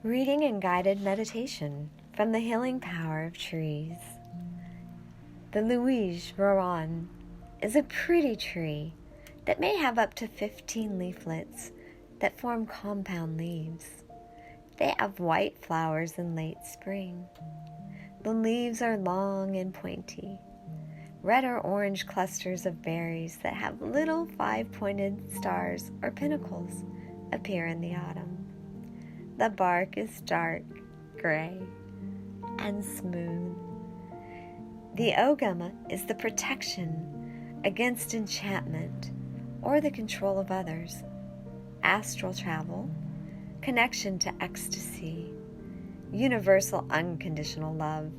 Reading and guided meditation from the healing power of trees. The Rowan is a pretty tree that may have up to 15 leaflets that form compound leaves. They have white flowers in late spring. The leaves are long and pointy. Red or orange clusters of berries that have little 5-pointed stars or pinnacles appear in the autumn. The bark is dark gray and smooth. The ogum is the protection against enchantment or the control of others, astral travel, connection to ecstasy, universal unconditional love,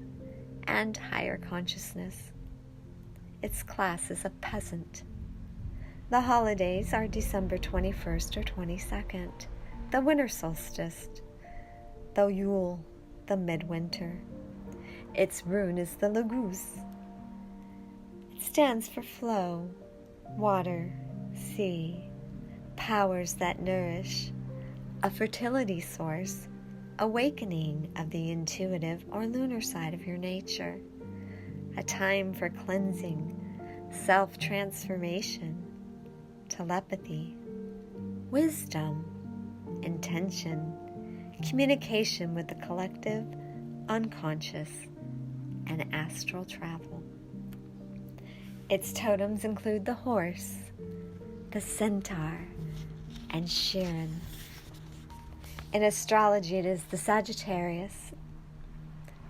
and higher consciousness. Its class is a peasant. The holidays are December 21st or 22nd, the winter solstice, the Yule, the midwinter. Its rune is the Lagoose. It stands for flow, water, sea, powers that nourish, a fertility source, awakening of the intuitive or lunar side of your nature, a time for cleansing, self-transformation, telepathy, wisdom, intention, communication with the collective, unconscious, and astral travel. Its totems include the horse, the centaur, and Sharlyn. In astrology, it is the Sagittarius,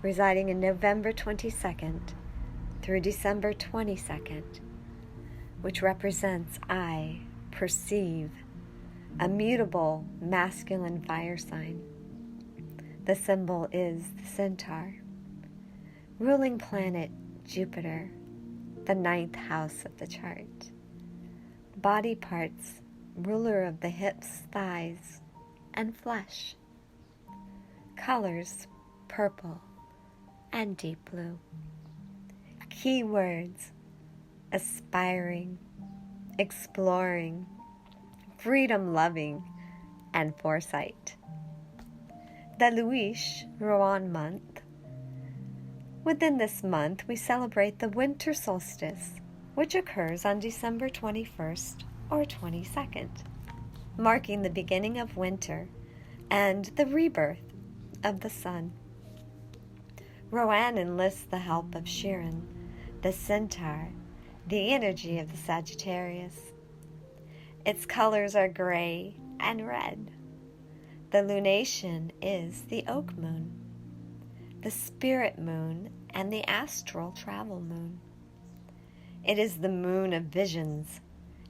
residing in November 22nd through December 22nd, which represents I perceive, a mutable masculine fire sign. The symbol is the centaur. Ruling planet Jupiter, the 9th house of the chart. Body parts, ruler of the hips, thighs, and flesh. Colors, purple and deep blue. Key words, aspiring, exploring, freedom-loving, and foresight. The Rowan month. Within this month, we celebrate the winter solstice, which occurs on December 21st or 22nd, marking the beginning of winter and the rebirth of the sun. Rowan enlists the help of Sharlyn, the centaur, the energy of the Sagittarius. Its colors are gray and red. The lunation is the oak moon, the spirit moon, and the astral travel moon. It is the moon of visions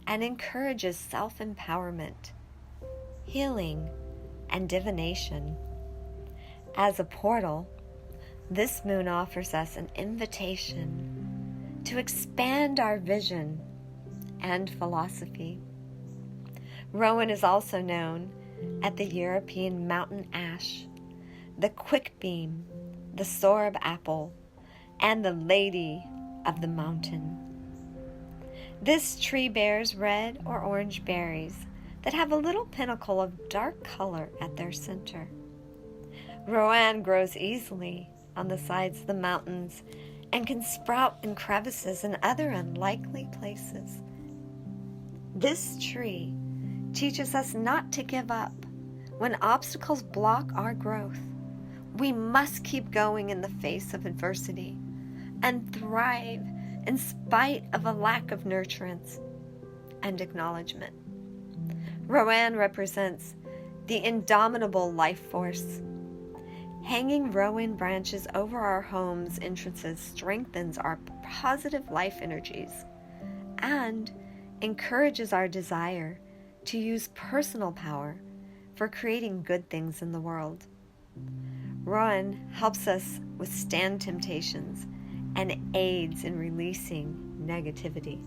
and encourages self-empowerment, healing, and divination. As a portal, this moon offers us an invitation to expand our vision and philosophy. Rowan is also known as the European mountain ash, the quick beam, the sorb apple, and the lady of the mountain. This tree bears red or orange berries that have a little pinnacle of dark color at their center. Rowan grows easily on the sides of the mountains and can sprout in crevices and other unlikely places. This tree teaches us not to give up when obstacles block our growth. We must keep going in the face of adversity and thrive in spite of a lack of nurturance and acknowledgement. Rowan represents the indomitable life force. Hanging rowan branches over our homes' entrances strengthens our positive life energies and encourages our desire to use personal power for creating good things in the world. Rowan helps us withstand temptations and aids in releasing negativity.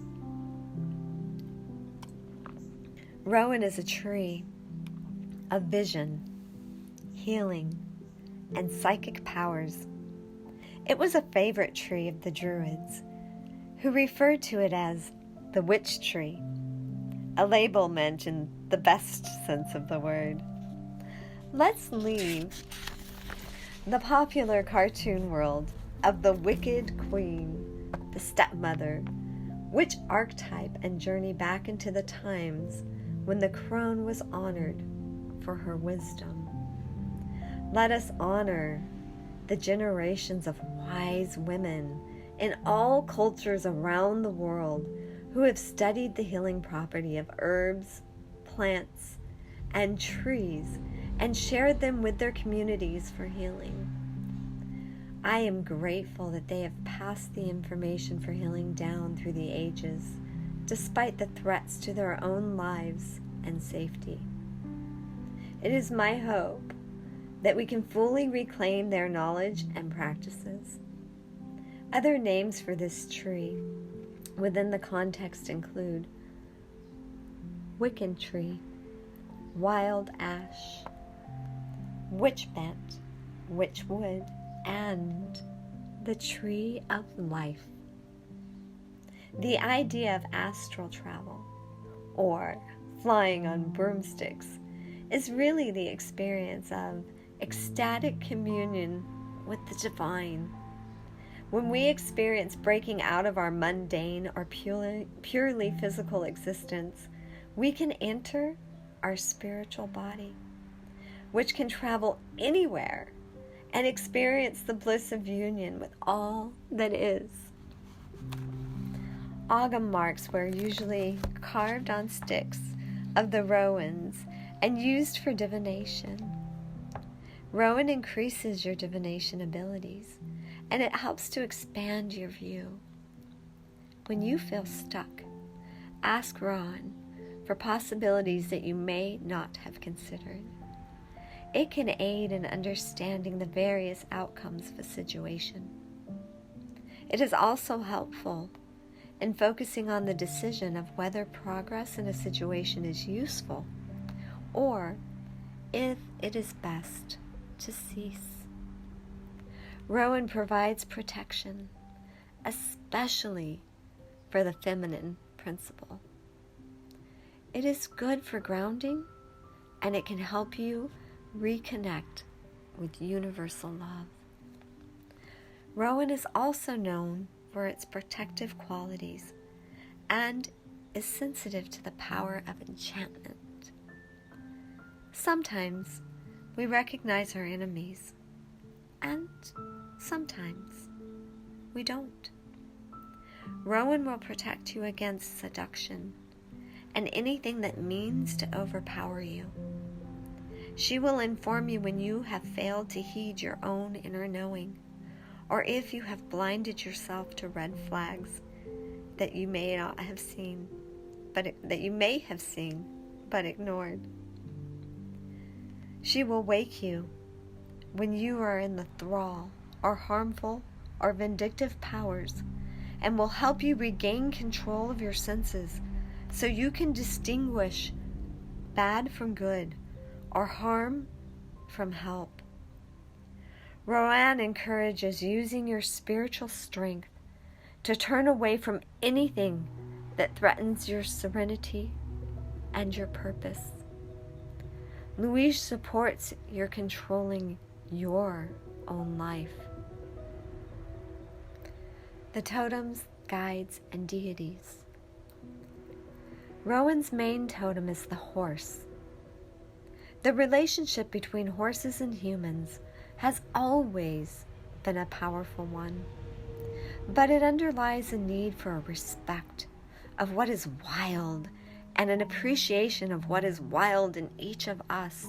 Rowan is a tree of vision, healing, and psychic powers. It was a favorite tree of the Druids, who referred to it as the witch tree, a label meant in the best sense of the word. Let's leave the popular cartoon world of the wicked queen, the stepmother, witch archetype, and journey back into the times when the crone was honored for her wisdom. Let us honor the generations of wise women in all cultures around the world who have studied the healing property of herbs, plants, and trees and shared them with their communities for healing. I am grateful that they have passed the information for healing down through the ages, despite the threats to their own lives and safety. It is my hope that we can fully reclaim their knowledge and practices. Other names for this tree within the context include Wiccan tree, wild ash, witch bent, witchwood, and the tree of life. The idea of astral travel, or flying on broomsticks, is really the experience of ecstatic communion with the divine. When we experience breaking out of our mundane or purely physical existence, we can enter our spiritual body, which can travel anywhere and experience the bliss of union with all that is. Ogam marks were usually carved on sticks of the Rowans and used for divination. Rowan increases your divination abilities, and it helps to expand your view. When you feel stuck, ask Rowan for possibilities that you may not have considered. It can aid in understanding the various outcomes of a situation. It is also helpful in focusing on the decision of whether progress in a situation is useful or if it is best to cease. Rowan provides protection, especially for the feminine principle. It is good for grounding, and it can help you reconnect with universal love. Rowan is also known for its protective qualities and is sensitive to the power of enchantment. Sometimes we recognize our enemies, and sometimes we don't. Rowan will protect you against seduction and anything that means to overpower you. She will inform you when you have failed to heed your own inner knowing, or if you have blinded yourself to red flags that you may not have seen, but ignored. She will wake you when you are in the thrall or harmful or vindictive powers, and will help you regain control of your senses so you can distinguish bad from good or harm from help. Rowan encourages using your spiritual strength to turn away from anything that threatens your serenity and your purpose. Louise supports your controlling your own life. The totems, guides, and deities. Rowan's main totem is the horse. The relationship between horses and humans has always been a powerful one, but it underlies a need for a respect of what is wild and an appreciation of what is wild in each of us.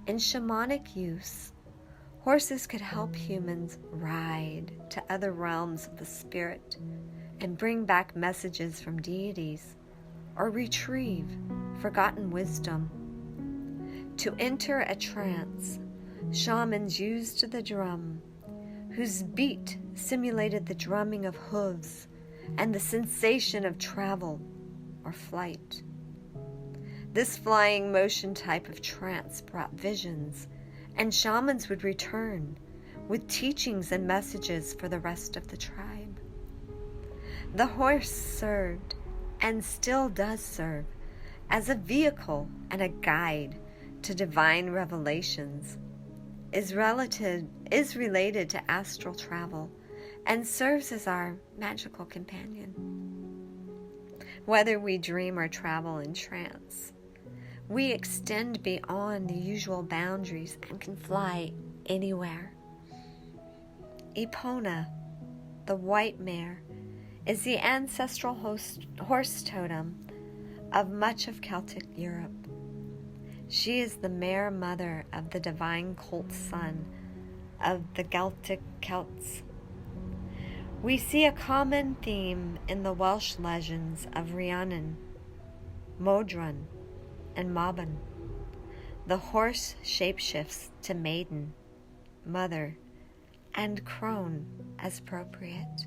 In shamanic use, horses could help humans ride to other realms of the spirit and bring back messages from deities or retrieve forgotten wisdom. To enter a trance, shamans used the drum, whose beat simulated the drumming of hooves and the sensation of travel or flight. This flying motion type of trance brought visions, and shamans would return with teachings and messages for the rest of the tribe. The horse served, and still does serve, as a vehicle and a guide to divine revelations, is related to astral travel and serves as our magical companion. Whether we dream or travel in trance, we extend beyond the usual boundaries and can fly anywhere. Epona, the white mare, is the ancestral horse totem of much of Celtic Europe. She is the mare mother of the divine colt son of the Celtic Celts. We see a common theme in the Welsh legends of Rhiannon, Modron, and Mabon. The horse shapeshifts to maiden, mother, and crone as appropriate,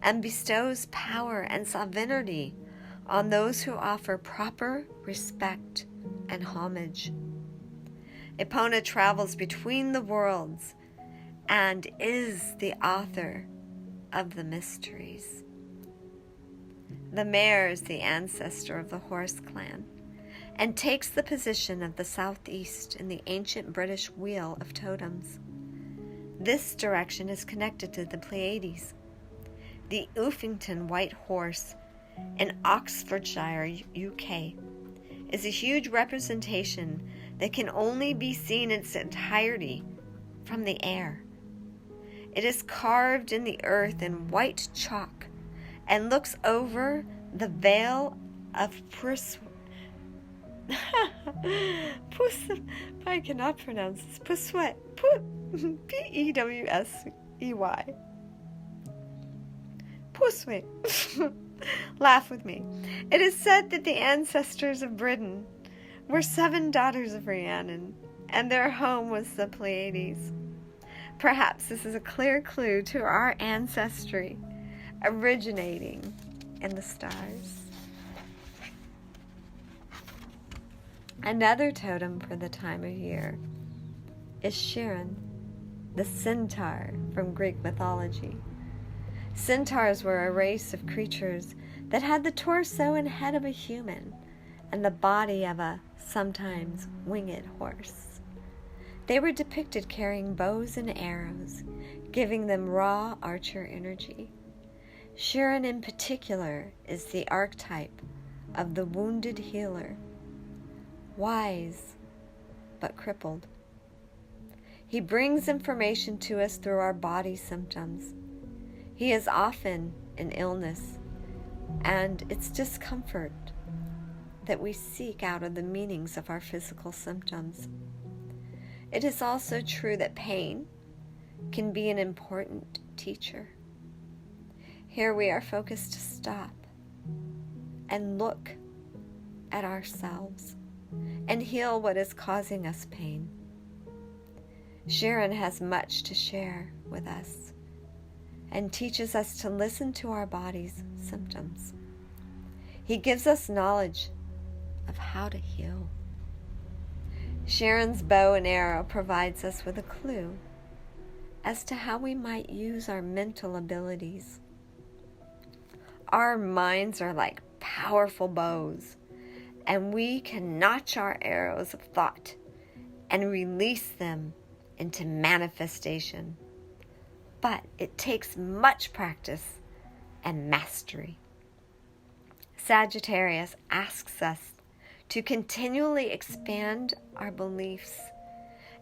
and bestows power and sovereignty on those who offer proper respect and homage. Epona travels between the worlds and is the author of the mysteries. The mare is the ancestor of the horse clan and takes the position of the southeast in the ancient British wheel of totems. This direction is connected to the Pleiades. The Uffington white horse in Oxfordshire, UK, is a huge representation that can only be seen in its entirety from the air. It is carved in the earth in white chalk and looks over the Vale of I cannot pronounce this. Pewsey. Pewsey. Laugh with me. It is said that the ancestors of Britain were 7 daughters of Rhiannon, and their home was the Pleiades. Perhaps this is a clear clue to our ancestry originating in the stars. Another totem for the time of year is Sharlyn, the centaur from Greek mythology. Centaurs were a race of creatures that had the torso and head of a human and the body of a sometimes winged horse. They were depicted carrying bows and arrows, giving them raw archer energy. Sharlyn in particular is the archetype of the wounded healer, wise but crippled. He brings information to us through our body symptoms. He is often in illness, and it's discomfort that we seek out of the meanings of our physical symptoms. It is also true that pain can be an important teacher. Here we are focused to stop and look at ourselves and heal what is causing us pain. Sharlyn has much to share with us and teaches us to listen to our body's symptoms. He gives us knowledge of how to heal. Sharlyn's bow and arrow provides us with a clue as to how we might use our mental abilities. Our minds are like powerful bows, and we can notch our arrows of thought and release them into manifestation. But it takes much practice and mastery. Sagittarius asks us to continually expand our beliefs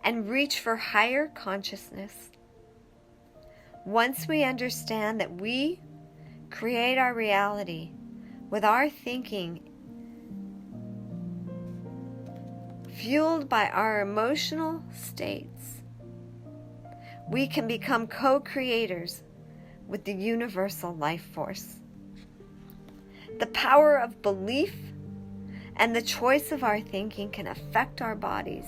and reach for higher consciousness. Once we understand that we create our reality with our thinking, fueled by our emotional states, we can become co-creators with the universal life force. The power of belief and the choice of our thinking can affect our bodies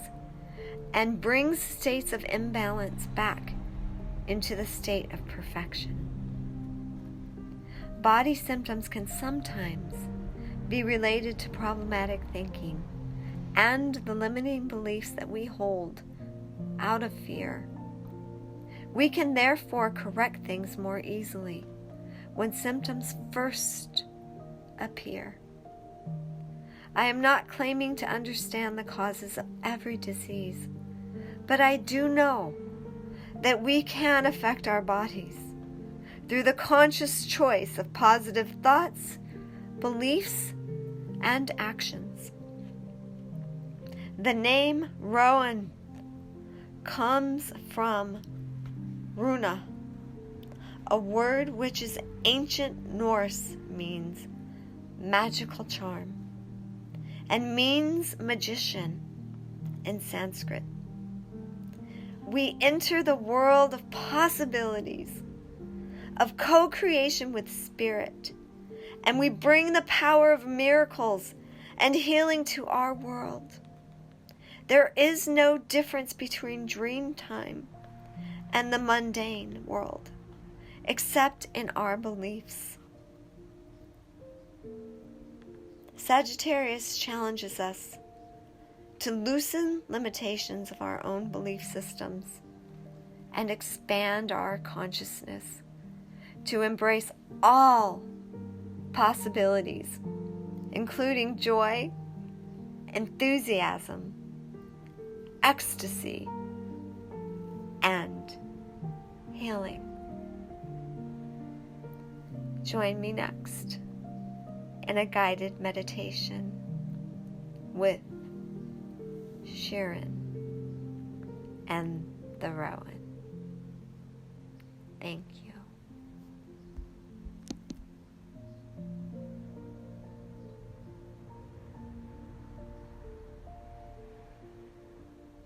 and brings states of imbalance back into the state of perfection. Body symptoms can sometimes be related to problematic thinking and the limiting beliefs that we hold out of fear. We can therefore correct things more easily when symptoms first appear. I am not claiming to understand the causes of every disease, but I do know that we can affect our bodies through the conscious choice of positive thoughts, beliefs, and actions. The name Rowan comes from runa, a word which is ancient Norse, means magical charm, and means magician in Sanskrit. We enter the world of possibilities, of co-creation with spirit, and we bring the power of miracles and healing to our world. There is no difference between dream time and the mundane world, except in our beliefs. Sagittarius challenges us to loosen limitations of our own belief systems and expand our consciousness to embrace all possibilities, including joy, enthusiasm, ecstasy, and healing. Join me next in a guided meditation with Sharlyn and the Rowan. Thank you.